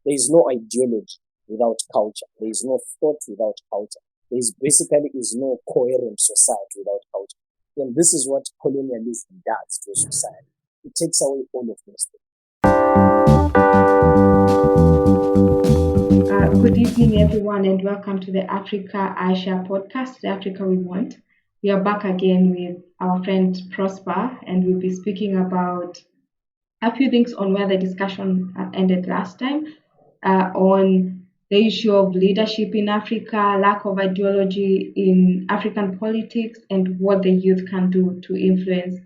There is no ideology without culture. There is no thought without culture. There is basically is no coherent society without culture. And this is what colonialism does to a society. It takes away all of those things. Good evening, everyone, and welcome to the Africa Aisha podcast, the Africa We Want. We are back again with our friend Prosper, and we'll be speaking about a few things on where the discussion ended last time, on the issue of leadership in Africa, lack of ideology in African politics, and what the youth can do to influence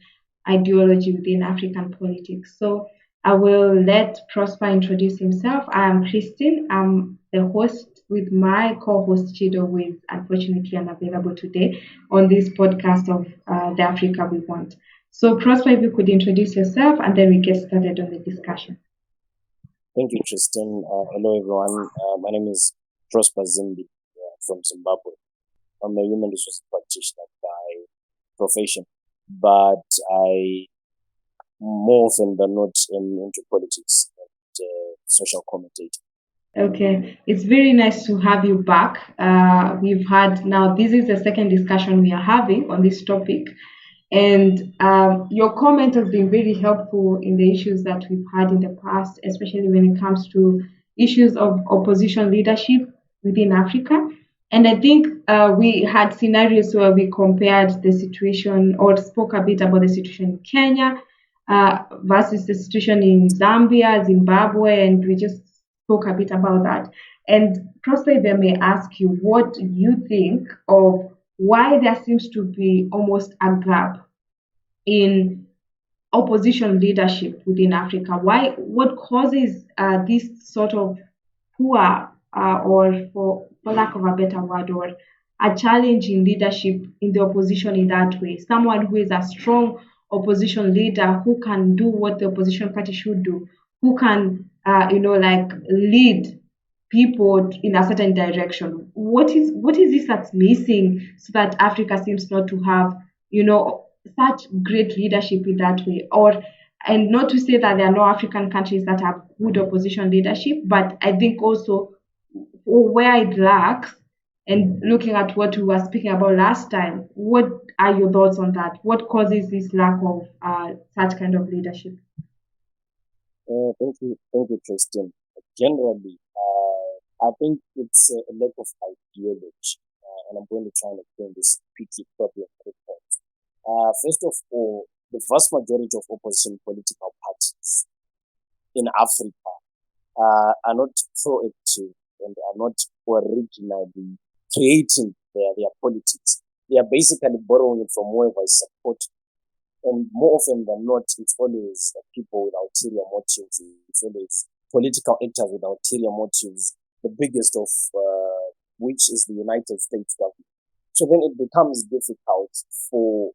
ideology within African politics. So I will let Prosper introduce himself. I am Christine. I'm the host with my co-host Chido, who is unfortunately unavailable today on this podcast of the Africa We Want. So Prosper, if you could introduce yourself and then we get started on the discussion. Thank you, Tristan. Hello, everyone. My name is Prosper Zimbi from Zimbabwe. I'm a human resources practitioner by profession, but I more often than not am into politics and social commentator. Okay, it's very nice to have you back. We've had now, this is the second discussion we are having on this topic, and your comment has been very helpful in the issues that we've had in the past, especially when it comes to issues of opposition leadership within Africa. And I think we had scenarios where we compared the situation or spoke a bit about the situation in Kenya versus the situation in Zambia, Zimbabwe, and we just spoke a bit about that. And Prosper, if I may ask you, what you think of why there seems to be almost a gap in opposition leadership within Africa? What causes this sort of poor, or for lack of a better word, or a challenge in leadership in the opposition in that way? Someone who is a strong opposition leader who can do what the opposition party should do, who can, like lead people in a certain direction. What is this that's missing so that Africa seems not to have, such great leadership in that way? Or and not to say that there are no African countries that have good opposition leadership, but I think also where it lacks, and looking at what we were speaking about last time, what are your thoughts on that? What causes this lack of such kind of leadership? Thank you, Tristan. Generally, I think it's a lack of ideology, and I'm going to try and explain this quickly, probably in 3 points. First of all, the vast majority of opposition political parties in Africa are not proactive and are not originally creating their politics. They are basically borrowing it from whoever is supporting. And more often than not, it's always people with ulterior motives. It's always political actors with ulterior motives, the biggest of which is the United States government. So then it becomes difficult for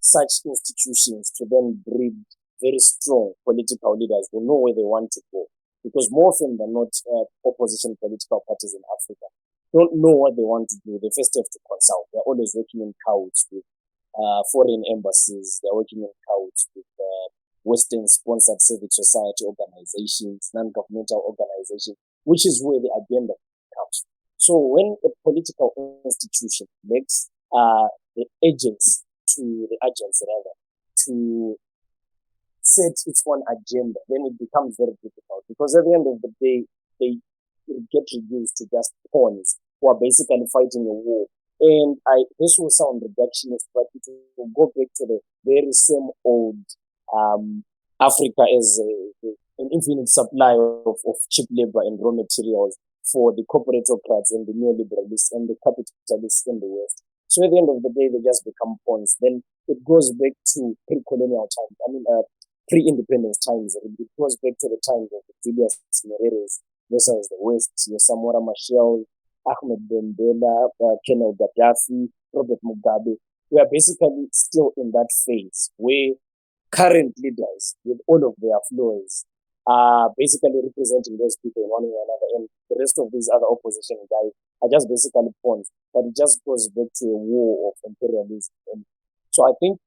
such institutions to then breed very strong political leaders who know where they want to go. Because more often than not, opposition political parties in Africa don't know what they want to do. They first have to consult. They're always working in cahoots with foreign embassies. They're working in cahoots with Western-sponsored civil society organizations, non-governmental organizations, which is where the agenda comes. So when a political institution makes the agents to set its own agenda, then it becomes very difficult because at the end of the day, they get reduced to just pawns who are basically fighting a war. And this will sound reductionist, but it will go back to the very same old Africa as an infinite supply of cheap labor and raw materials for the corporatocrats and the neoliberalists and the capitalists in the West. So at the end of the day, they just become pawns. Then it goes back to pre-colonial times. Pre-independence times. It goes back to the times of the Julius Nyerere versus the West, your Samora Machel, Ahmed Bendela, Colonel Gaddafi, Robert Mugabe. We are basically still in that phase where current leaders, with all of their flaws, are basically representing those people in one way or another. And the rest of these other opposition guys are just basically pawns. But it just goes back to a war of imperialism. And so I think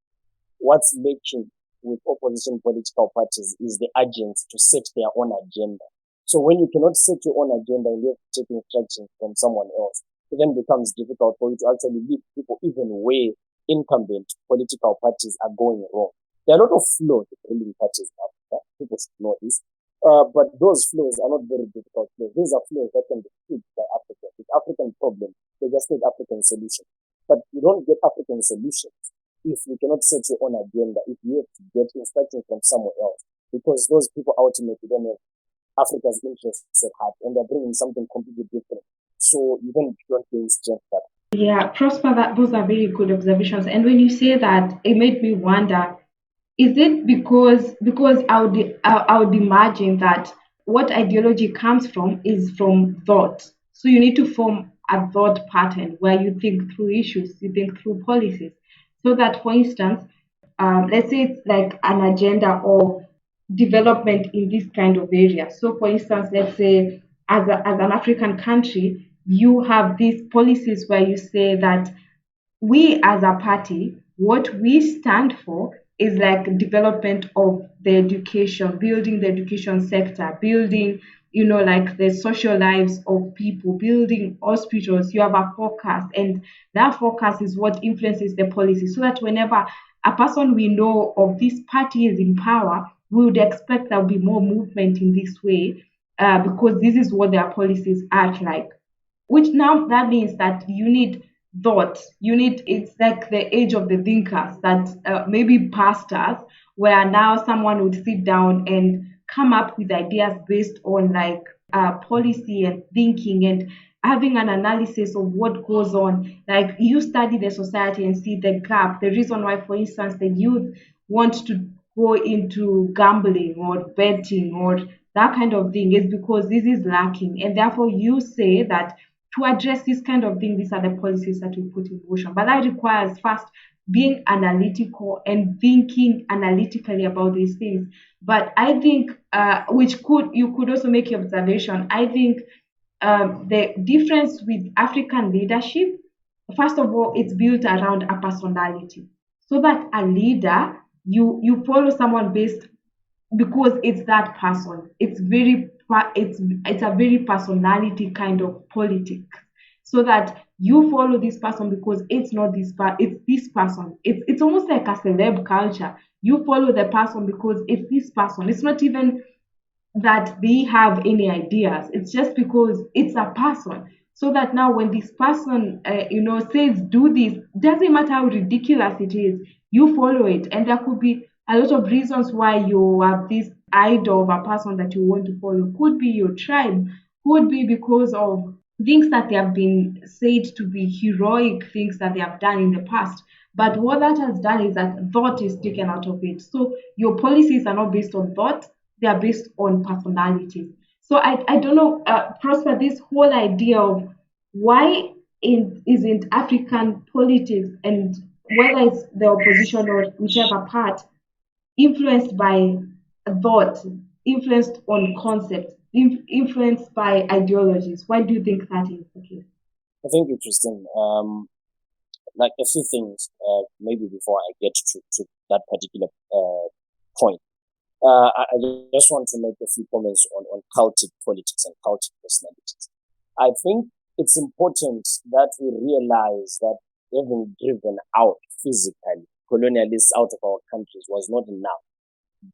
what's lacking with opposition political parties is the urgency to set their own agenda. So when you cannot set your own agenda and you have to take instructions from someone else, it then becomes difficult for you to actually lead people even where incumbent political parties are going wrong. There are a lot of flaws with ruling parties in Africa. People should know this. But those flaws are not very difficult flaws. These are flaws that can be fixed by Africans. It's African problem. They just need African solution. But you don't get African solutions if you cannot set your own agenda, if you have to get instructions from somewhere else. Because those people ultimately don't have Africa's interests at heart and they're bringing something completely different. So you don't gain strength that. Yeah, Prosper, those are very good observations. And when you say that, it made me wonder, is it because I would imagine that what ideology comes from is from thought. So you need to form a thought pattern where you think through issues, you think through policies. So that, for instance, let's say it's like an agenda of development in this kind of area. So, for instance, let's say as an African country, you have these policies where you say that we as a party, what we stand for is like development of the education, building the education sector, building, like the social lives of people, building hospitals. You have a forecast, and that forecast is what influences the policy. So that whenever a person we know of this party is in power, we would expect there will be more movement in this way, because this is what their policies are like. Which now that means that you need thought. It's like the age of the thinkers, that maybe pastors, where now someone would sit down and come up with ideas based on like policy and thinking and having an analysis of what goes on. Like you study the society and see the gap, the reason why, for instance, the youth want to go into gambling or betting or that kind of thing, is because this is lacking. And therefore you say that to address this kind of thing, these are the policies that we put in motion. But that requires first being analytical and thinking analytically about these things. But I think, which could you could also make your observation. I think the difference with African leadership, first of all, it's built around a personality. So that a leader, you follow someone based, because it's that person. It's a very personality kind of politics. So that you follow this person because it's not it's this person. It's almost like a celeb culture. You follow the person because it's this person. It's not even that they have any ideas. It's just because it's a person. So that now when this person, says do this, doesn't matter how ridiculous it is, you follow it. And there could be a lot of reasons why you have this idol of a person that you want to follow. Could be your tribe, could be because of things that they have been said to be heroic things that they have done in the past. But what that has done is that thought is taken out of it. So your policies are not based on thought, they are based on personalities. So I don't know, Prosper, this whole idea of why isn't African politics, and whether it's the opposition or whichever part, influenced by thought, influenced on concept, influenced by ideologies. Why do you think that is the case? I think interesting. Like a few things, maybe before I get to that particular point. I just want to make a few comments on cultic politics and cultic personalities. I think it's important that we realize that having driven out physically colonialists out of our countries was not enough.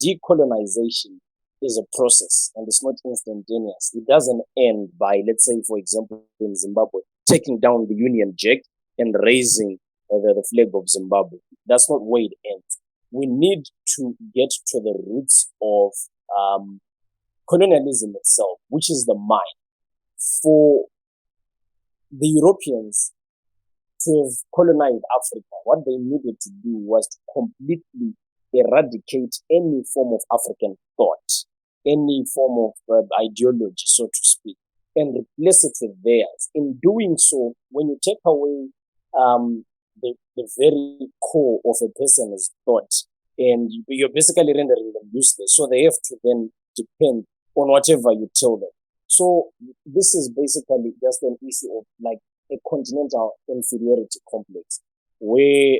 Decolonization is a process and it's not instantaneous. It doesn't end by, let's say, for example, in Zimbabwe, taking down the Union Jack and raising the flag of Zimbabwe. That's not where it ends. We need to get to the roots of colonialism itself, which is the mind. For the Europeans to have colonized Africa, what they needed to do was to completely eradicate any form of African thought, any form of ideology, so to speak, and replace it with theirs. In doing so, when you take away the very core of a person's thought, and you're basically rendering them useless, so they have to then depend on whatever you tell them. So this is basically just an issue of like a continental inferiority complex, where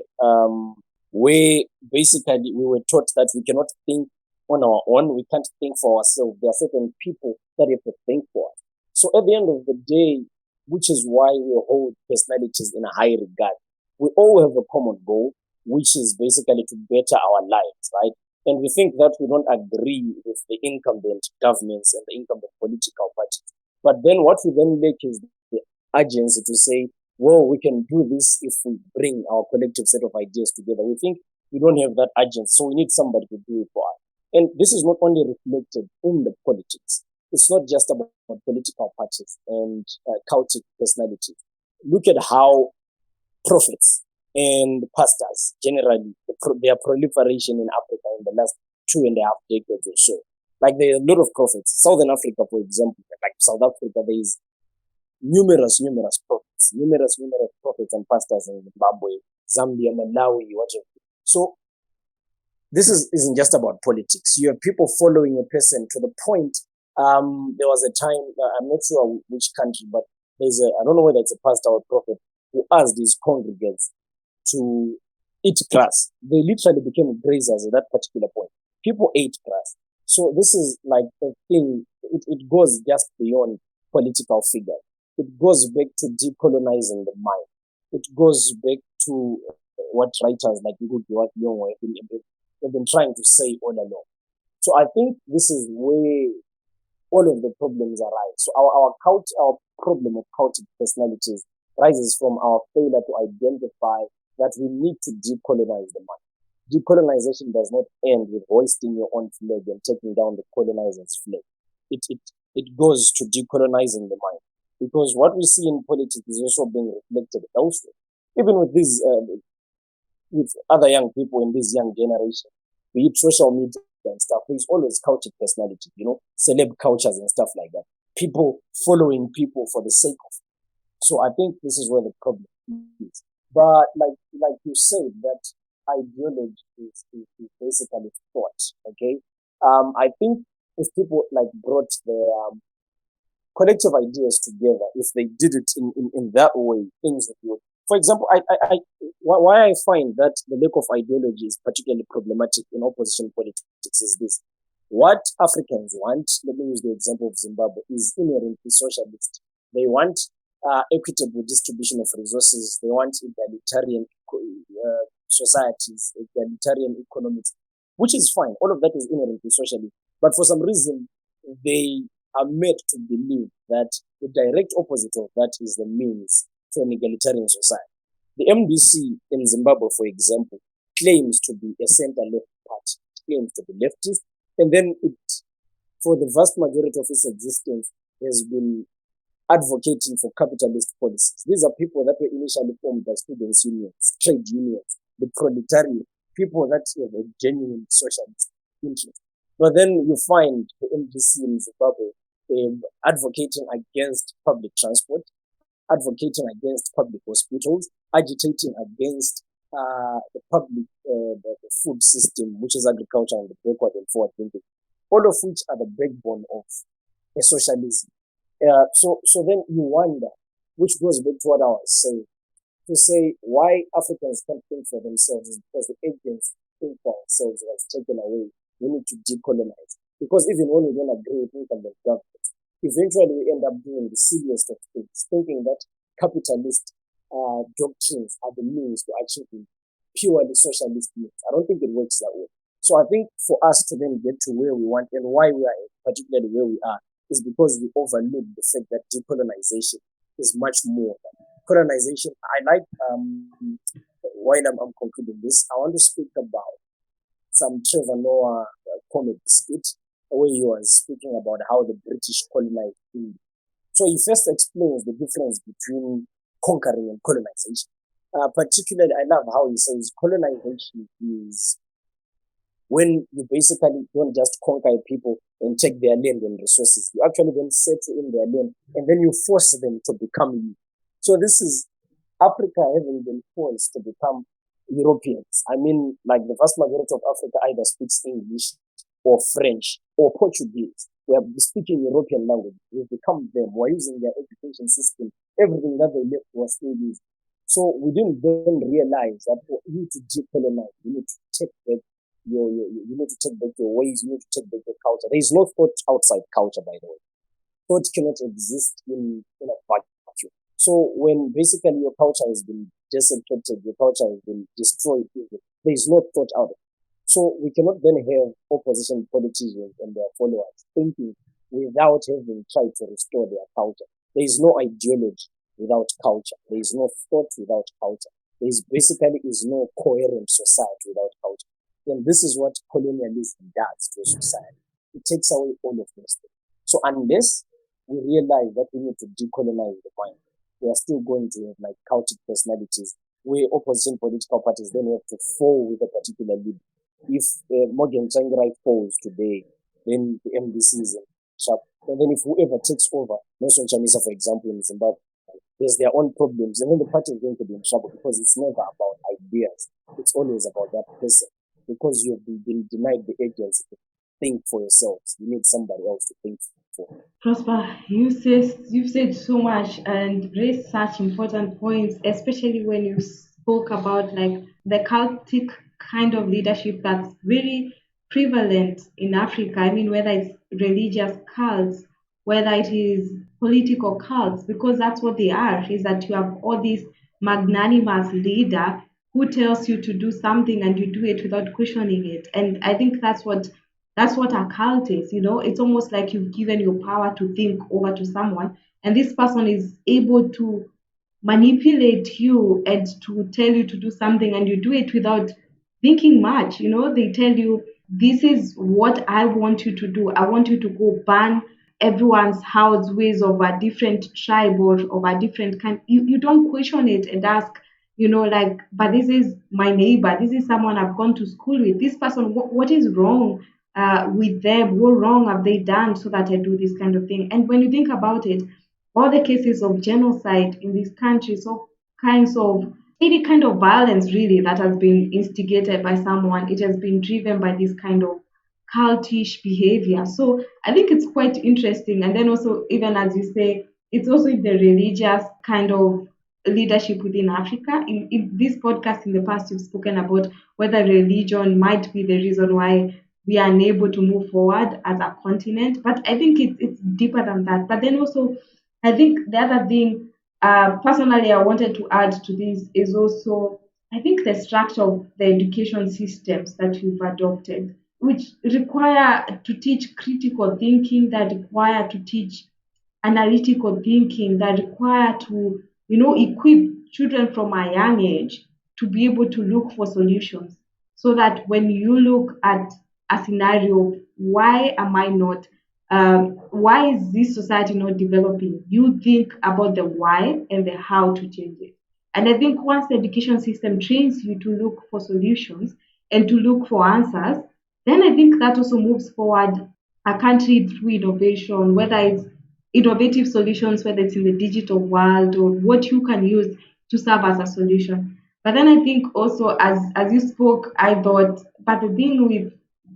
basically we were taught that we cannot think on our own. We can't think for ourselves. There are certain people that have to think for us. So at the end of the day, which is why we hold personalities in a high regard, we all have a common goal, which is basically to better our lives, right? And we think that we don't agree with the incumbent governments and the incumbent political parties. But then what we then lack is the urgency to say, well, we can do this if we bring our collective set of ideas together. We think we don't have that urgency, so we need somebody to do it for us. And this is not only reflected in the politics. It's not just about political parties and cultic personalities. Look at how prophets and pastors generally, their proliferation in Africa in the last 2.5 decades or so. Like there are a lot of prophets. Southern Africa, for example, like South Africa, there is numerous prophets, numerous prophets and pastors in Zimbabwe, Zambia, Malawi, whatever. So isn't just about politics. You have people following a person to the point. There was a time, I'm not sure which country, but I don't know whether it's a pastor or a prophet, who asked his congregants to eat grass. They literally became grazers at that particular point. People ate grass. So this is like a thing, it goes just beyond political figure. It goes back to decolonizing the mind. It goes back to what writers like Ngugi wa Thiong'o have been trying to say all along. So I think this is where all of the problems arise. So our problem of cultic personalities rises from our failure to identify that we need to decolonize the mind. Decolonization does not end with hoisting your own flag and taking down the colonizer's flag. It goes to decolonizing the mind, because what we see in politics is also being reflected elsewhere. Even with other young people in this young generation, be it social media and stuff, there's always cultic personality, celeb cultures and stuff like that. People following people for the sake of. So I think this is where the problem is. But like you said, that ideology is basically thought. Okay, I think if people like brought their collective ideas together, if they did it in that way, things would. For example, why I find that the lack of ideology is particularly problematic in opposition politics is this. What Africans want, let me use the example of Zimbabwe, is inherently socialist. They want equitable distribution of resources. They want egalitarian societies, egalitarian economics, which is fine. All of that is inherently socialist. But for some reason, they are made to believe that the direct opposite of that is the means to an egalitarian society. The MDC in Zimbabwe, for example, claims to be a center-left party, claims to be leftist, and then for the vast majority of its existence, has been advocating for capitalist policies. These are people that were initially formed by students' unions, trade unions, the proletariat, people that have a genuine socialist interest. But then you find the MDC in Zimbabwe advocating against public transport, advocating against public hospitals, agitating against the public the food system, which is agriculture and the backward and forward thinking, all of which are the backbone of a socialism. So then you wonder, which goes back to what I was saying, to say why Africans can't think for themselves is because the agency think for ourselves was taken away. We need to decolonize. Because even when we don't agree with incumbent governments, eventually we end up doing the silliest of things, thinking that capitalist doctrines are the means to achieving purely socialist means. I don't think it works that way. So I think for us to then get to where we want and why we are particularly where we are is because we overlook the fact that decolonization is much more than colonization. I like, while I'm concluding this, I want to speak about some Trevor Noah comedy skit where he was speaking about how the British colonized India. So he first explains the difference between conquering and colonization. Particularly, I love how he says colonization is when you basically don't just conquer people and take their land and resources. You actually then settle in their land and then you force them to become you. So this is Africa having been forced to become Europeans. I mean, like the vast majority of Africa either speaks English or French or Portuguese. We are speaking European language. We've become them. We're using their education system. Everything that they left was still used. So we didn't then realize that we need to decolonize. We need to take back you need to take back your ways, you need to take back your culture. There is no thought outside culture, by the way. Thought cannot exist in a vacuum. So when basically your culture has been desecrated, your culture has been destroyed, there is no thought out of it. So we cannot then have opposition politicians and their followers thinking without having tried to restore their culture. There is no ideology without culture. There is no thought without culture. There is basically is no coherent society without culture. And this is what colonialism does to a society. It takes away all of those things. So unless we realize that we need to decolonize the mind, we are still going to have like cultic personalities where opposition political parties then have to fall with a particular leader. If Morgan Tsvangirai falls today, then the MDC is in sharp. And then if whoever takes over, Nelson Chamisa, for example, in Zimbabwe, there's their own problems. And then the party is going to be in trouble because it's never about ideas. It's always about that person. Because you've been denied the agency to think for yourselves. You need somebody else to think for. Prosper, you've said so much and raised such important points, especially when you spoke about like the cultic kind of leadership that's very prevalent in Africa. I mean, whether it's religious cults, whether it is political cults, because that's what they are, is that you have all these magnanimous leader who tells you to do something and you do it without questioning it. And I think that's what a cult is. It's almost like you've given your power to think over to someone, and this person is able to manipulate you and to tell you to do something, and you do it without thinking much. They tell you, this is what I want you to do. I want you to go ban everyone's house ways of a different tribe or of a different kind. You don't question it and ask, like, but this is my neighbor, this is someone I've gone to school with, this person, what is wrong with them? What wrong have they done so that I do this kind of thing? And when you think about it, all the cases of genocide in these countries, all kinds of any kind of violence really that has been instigated by someone, it has been driven by this kind of cultish behavior. So I think it's quite interesting. And then also, even as you say, it's also the religious kind of leadership within Africa. In this podcast in the past, you've spoken about whether religion might be the reason why we are unable to move forward as a continent. But I think it's deeper than that. But then also, I think the other thing, personally, I wanted to add to this is also, I think the structure of the education systems that we've adopted, which require to teach critical thinking, that require to teach analytical thinking, that require to, equip children from a young age to be able to look for solutions. So that when you look at a scenario, why is this society not developing? You think about the why and the how to change it. And I think once the education system trains you to look for solutions and to look for answers, then I think that also moves forward a country through innovation, whether it's innovative solutions, whether it's in the digital world or what you can use to serve as a solution. But then I think also, as you spoke, I thought, but the thing with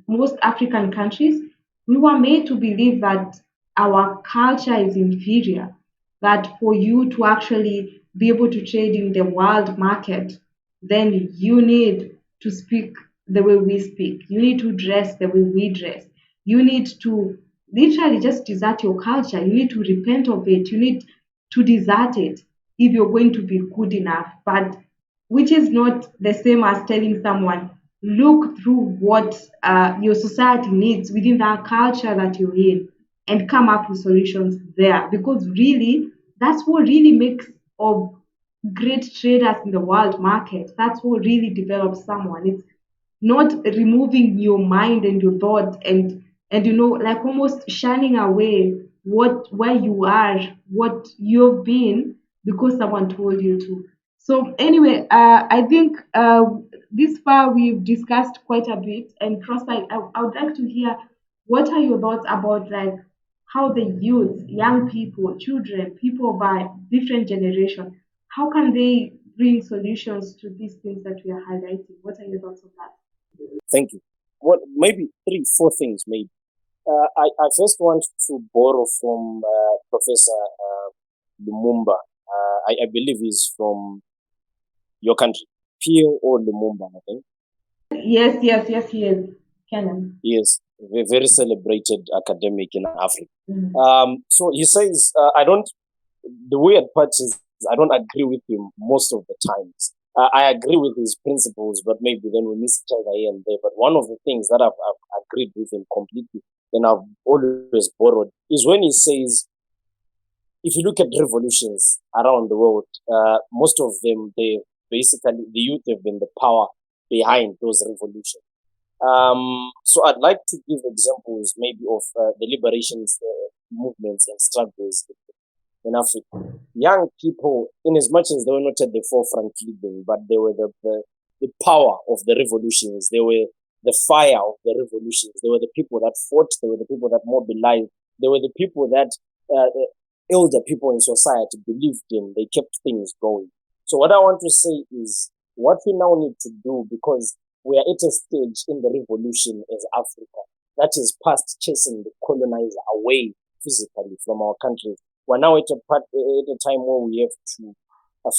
most African countries, we were made to believe that our culture is inferior, that for you to actually be able to trade in the world market, then you need to speak the way we speak. You need to dress the way we dress. You need to literally just desert your culture. You need to repent of it. You need to desert it if you're going to be good enough. But which is not the same as telling someone, look through what your society needs within that culture that you're in and come up with solutions there. Because really, that's what really makes of great traders in the world market. That's what really develops someone. It's not removing your mind and your thought and like almost shunning away where you are, what you've been, because someone told you to. So anyway, I think this far we've discussed quite a bit. And Prosper, I would like to hear, what are your thoughts about like how the youth, young people, children, people of a different generation, how can they bring solutions to these things that we are highlighting? What are your thoughts on that? Thank you. What maybe three, four things maybe. I first want to borrow from Professor Lumumba. I believe he's from your country, Pio or Lumumba, I think. Yes, yes, yes, he is. Canon. Yes, a very celebrated academic in Africa. Mm. So he says, I don't, the weird part is I don't agree with him most of the times. I agree with his principles, but maybe then we miss each other here and there. But one of the things that I've agreed with him completely and I've always borrowed is when he says, if you look at revolutions around the world, most of them, they basically, the youth have been the power behind those revolutions. So I'd like to give examples maybe of the liberations movements and struggles in Africa. Young people, in as much as they were not at the forefront leading, but they were the power of the revolutions. They were the fire of the revolutions. They were the people that fought. They were the people that mobilized. They were the people that elder people in society believed in. They kept things going. So what I want to say is what we now need to do, because we are at a stage in the revolution as Africa that is past chasing the colonizer away physically from our country. We're now at at a time where we have to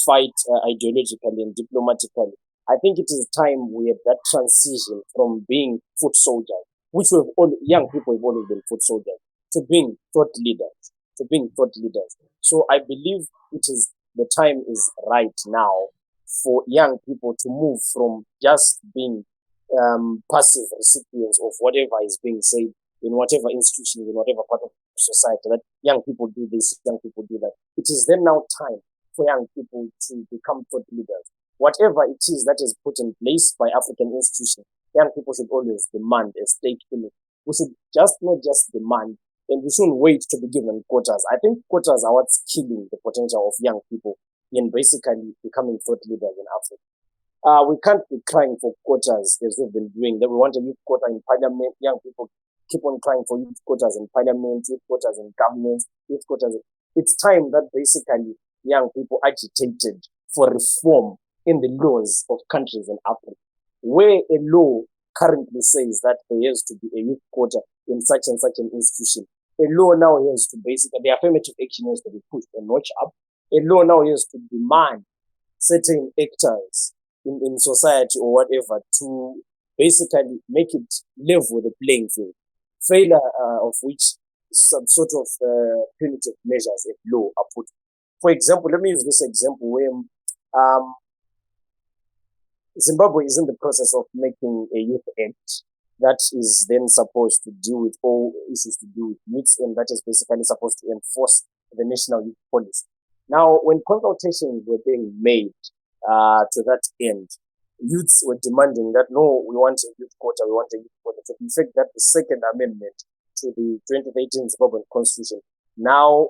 fight ideologically and diplomatically. I think it is time we have that transition from being foot soldiers, which we've all, young people have always been foot soldiers, to being thought leaders, to being thought leaders. So I believe it is the time is right now for young people to move from just being passive recipients of whatever is being said in whatever institution, in whatever part of society, that young people do this, young people do that. It is then now time for young people to become thought leaders. Whatever it is that is put in place by African institutions, young people should always demand a stake in it. We should just not just demand, and we shouldn't wait to be given quotas. I think quotas are what's killing the potential of young people in basically becoming thought leaders in Africa. We can't be crying for quotas as we've been doing. That we want a youth quota in parliament. Young people keep on crying for youth quotas in parliament, youth quotas in governments, youth quotas. It's time that basically young people agitated for reform in the laws of countries in Africa, where a law currently says that there has to be a youth quota in such and such an institution. A law now has to basically, the affirmative action has to be pushed a notch up. A law now has to demand certain actors in society or whatever to basically make it level the playing field. Failure of which some sort of punitive measures at law are put. For example, let me use this example where Zimbabwe is in the process of making a youth act that is then supposed to deal with all issues to do with youth, and that is basically supposed to enforce the national youth policy. Now, when consultations were being made to that end, youths were demanding that no, we want a youth quota, we want a youth quota. So in fact, that the Second Amendment to the 2013 Zimbabwean Constitution now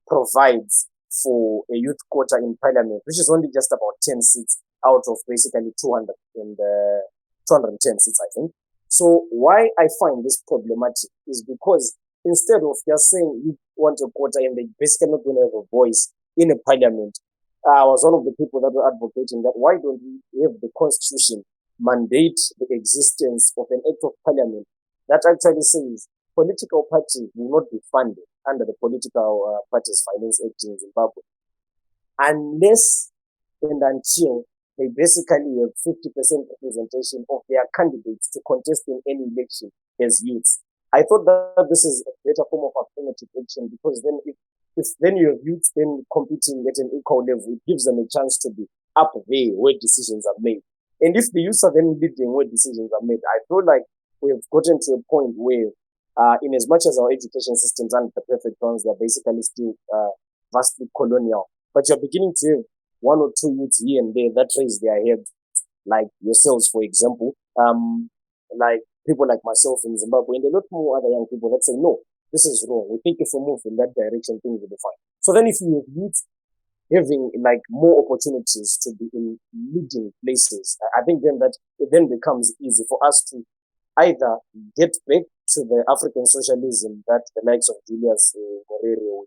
provides for a youth quota in parliament, which is only just about 10 seats out of basically 210 seats, I think. So why I find this problematic is because instead of just saying you want a quota and they basically not going to have a voice in a parliament, I was one of the people that were advocating that why don't we have the constitution mandate the existence of an act of parliament that actually says political parties will not be funded under the Political Parties Finance Act in Zimbabwe unless and until they basically have 50% representation of their candidates to contest in any election as youths. I thought that this is a better form of affirmative action because then if then you have youths then competing at an equal level, it gives them a chance to be up there where decisions are made. And if the youths are then leading where decisions are made, I feel like we have gotten to a point where, in as much as our education systems aren't the perfect ones, they're basically still vastly colonial. But you're beginning to have one or two youths here and there that raise their heads, like yourselves, for example, like people like myself in Zimbabwe, and a lot more other young people that say, no, this is wrong. We think if we move in that direction, things will be fine. So then if you have youth having like more opportunities to be in leading places, I think then that it then becomes easy for us to either get back to the African socialism that the likes of Julius Nyerere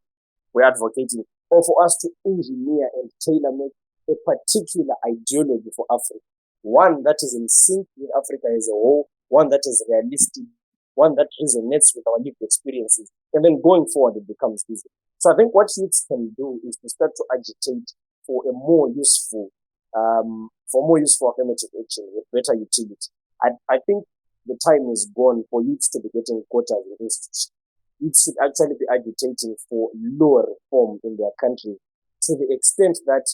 were advocating, or for us to engineer and tailor make a particular ideology for Africa, one that is in sync with Africa as a whole, one that is realistic, one that resonates with our lived experiences, and then going forward it becomes easy. So I think what youths can do is to start to agitate for a more useful affirmative action with better utility. I think the time is gone for youths to be getting quotas in institutions. Youths should actually be agitating for law reform in their country to the extent that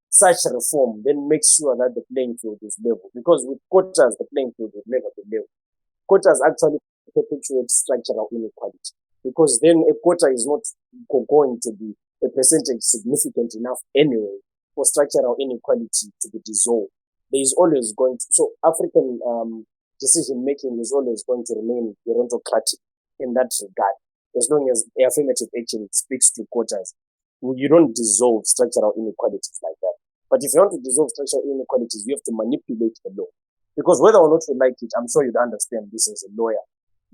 such reform then makes sure that the playing field is level. Because with quotas, the playing field will never be level. Quotas actually perpetuate structural inequality because then a quota is not going to be a percentage significant enough anyway for structural inequality to be dissolved. There is always going to, so African decision making is always going to remain gerontocratic in that regard, as long as affirmative action speaks to quotas. You don't dissolve structural inequalities like that. But if you want to dissolve structural inequalities, you have to manipulate the law. Because whether or not you like it, I'm sure you'd understand this as a lawyer.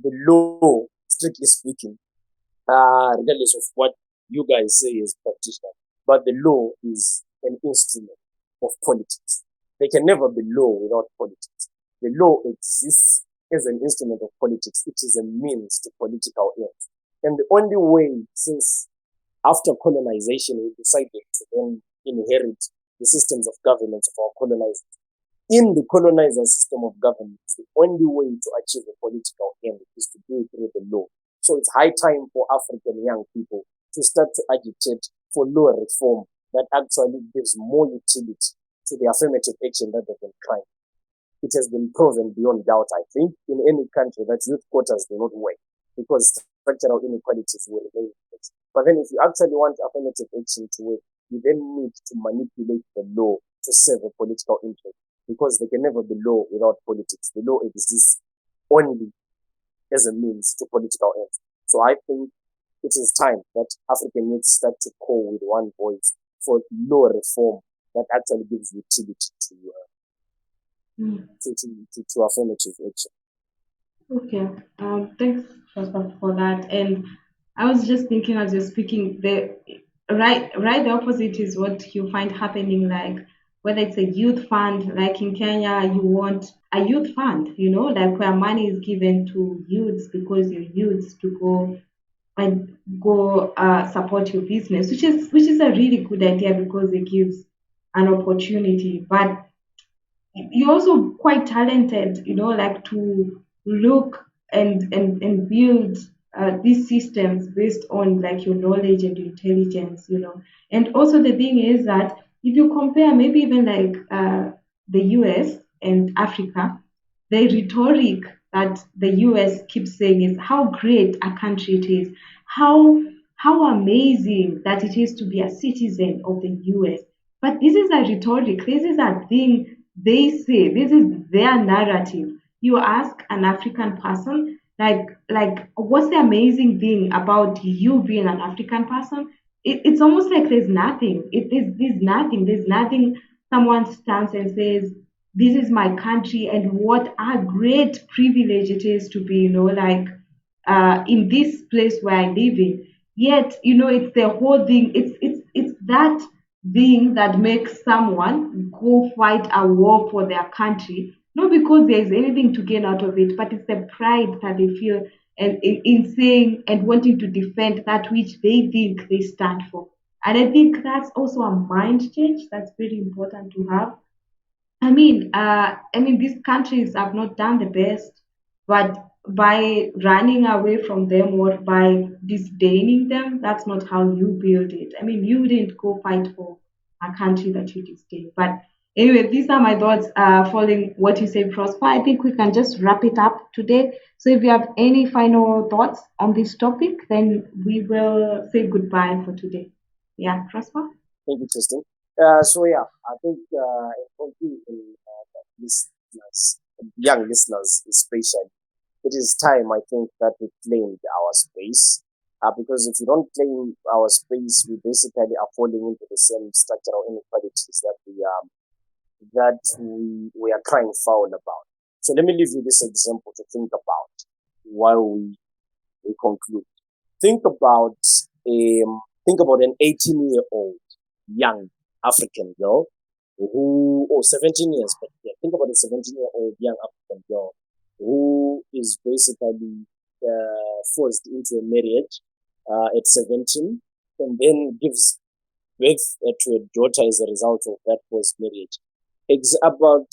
The law, strictly speaking, regardless of what you guys say as practitioners, but the law is an instrument of politics. There can never be law without politics. The law exists as an instrument of politics. It is a means to political ends. And the only way, since after colonization, we decided to then inherit the systems of government of our colonizers. In the colonizer system of governance, the only way to achieve a political end is to do it through the law. So it's high time for African young people to start to agitate for law reform that actually gives more utility to the affirmative action that they've been trying. It has been proven beyond doubt, I think, in any country that youth quotas do not work because structural inequalities will remain. But then if you actually want affirmative action to work, you then need to manipulate the law to serve a political interest because there can never be law without politics. The law exists only as a means to political ends. So I think it is time that African youth start to call with one voice for law reform that actually gives utility to affirmative action. Okay. Thanks, Shasta, for that. And I was just thinking as you're speaking, the right the opposite is what you find happening, like whether it's a youth fund, like in Kenya, you want a youth fund, like where money is given to youths because you're youths to go and go support your business, which is a really good idea because it gives an opportunity. But you're also quite talented, like to look and build these systems based on like your knowledge and intelligence, And also the thing is that if you compare maybe even like the US and Africa, the rhetoric that the US keeps saying is how great a country it is, how how amazing that it is to be a citizen of the US. But this is a rhetoric. This is a thing they say. This is their narrative. You ask an African person, like, what's the amazing thing about you being an African person? It's almost like there's nothing. There's nothing. There's nothing. Someone stands and says, "This is my country," and what a great privilege it is to be, like in this place where I live in. Yet, it's the whole thing. It's that thing that makes someone go fight a war for their country, not because there's anything to gain out of it, but it's the pride that they feel and in saying and wanting to defend that which they think they stand for. And I think that's also a mind change that's very important to have. I mean, these countries have not done the best, but by running away from them or by disdaining them, that's not how you build it. I mean, you didn't go fight for a country that you disdain. But anyway, these are my thoughts following what you say, Prosper. I think we can just wrap it up today. So if you have any final thoughts on this topic, then we will say goodbye for today. Yeah, Prosper? Thank you, Tristan. So yeah, I think in listeners, young listeners especially, it is time I think that we claimed our space. Because if we don't claim our space, we basically are falling into the same structural inequalities that we are crying foul about. So let me leave you this example to think about while we conclude. Think about an 18-year-old young African girl or 17 years, but yeah, think about a 17-year-old young African girl who is basically forced into a marriage at 17 and then gives birth to a daughter as a result of that forced marriage. About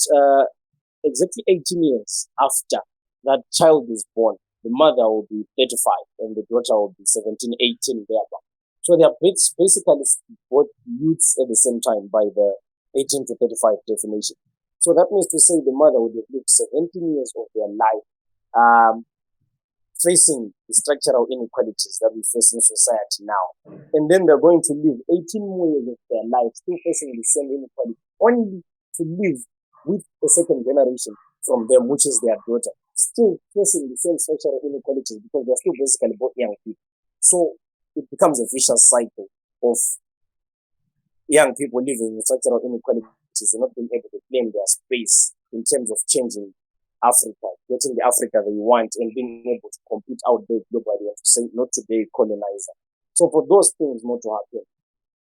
exactly 18 years after that child is born, the mother will be 35 and the daughter will be 17, 18 thereabout. So they are basically both youths at the same time by the 18 to 35 definition. So that means to say the mother would have lived 17 years of their life um, facing the structural inequalities that we face in society now. And then they're going to live 18 more years of their life still facing the same inequality, only to live with a second generation from them, which is their daughter, still facing the same structural inequalities because they're still basically both young people. So it becomes a vicious cycle of young people living in structural inequalities and not being able to claim their space in terms of changing Africa, getting the Africa they want, and being able to compete out there globally and to say, not today, colonizer. So for those things not to happen,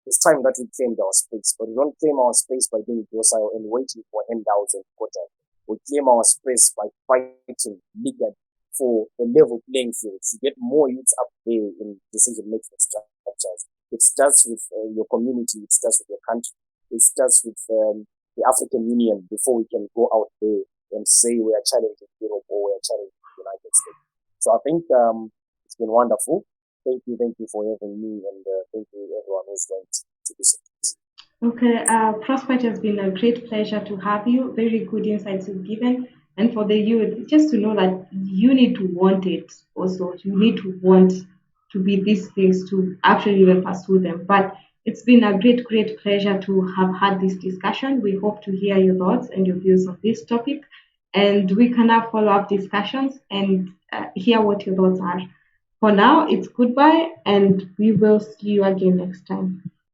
it's time that we claimed our space. But we don't claim our space by being docile and waiting for handouts and quotas. We claim our space by fighting legally for a level playing field to get more youths up there in decision making structures. It starts with your community, it starts with your country, it starts with the African Union before we can go out there and say we are challenging Europe or we are challenging the United States. So I think it's been wonderful. Thank you for having me, and thank you everyone who's going to listen to this. Okay, Prosper, it has been a great pleasure to have you. Very good insights you've given. And for the youth, just to know that you need to want it also. You need to want to be these things to actually even pursue them. But it's been a great, great pleasure to have had this discussion. We hope to hear your thoughts and your views on this topic. And we can have follow up discussions and hear what your thoughts are. For now, it's goodbye, and we will see you again next time.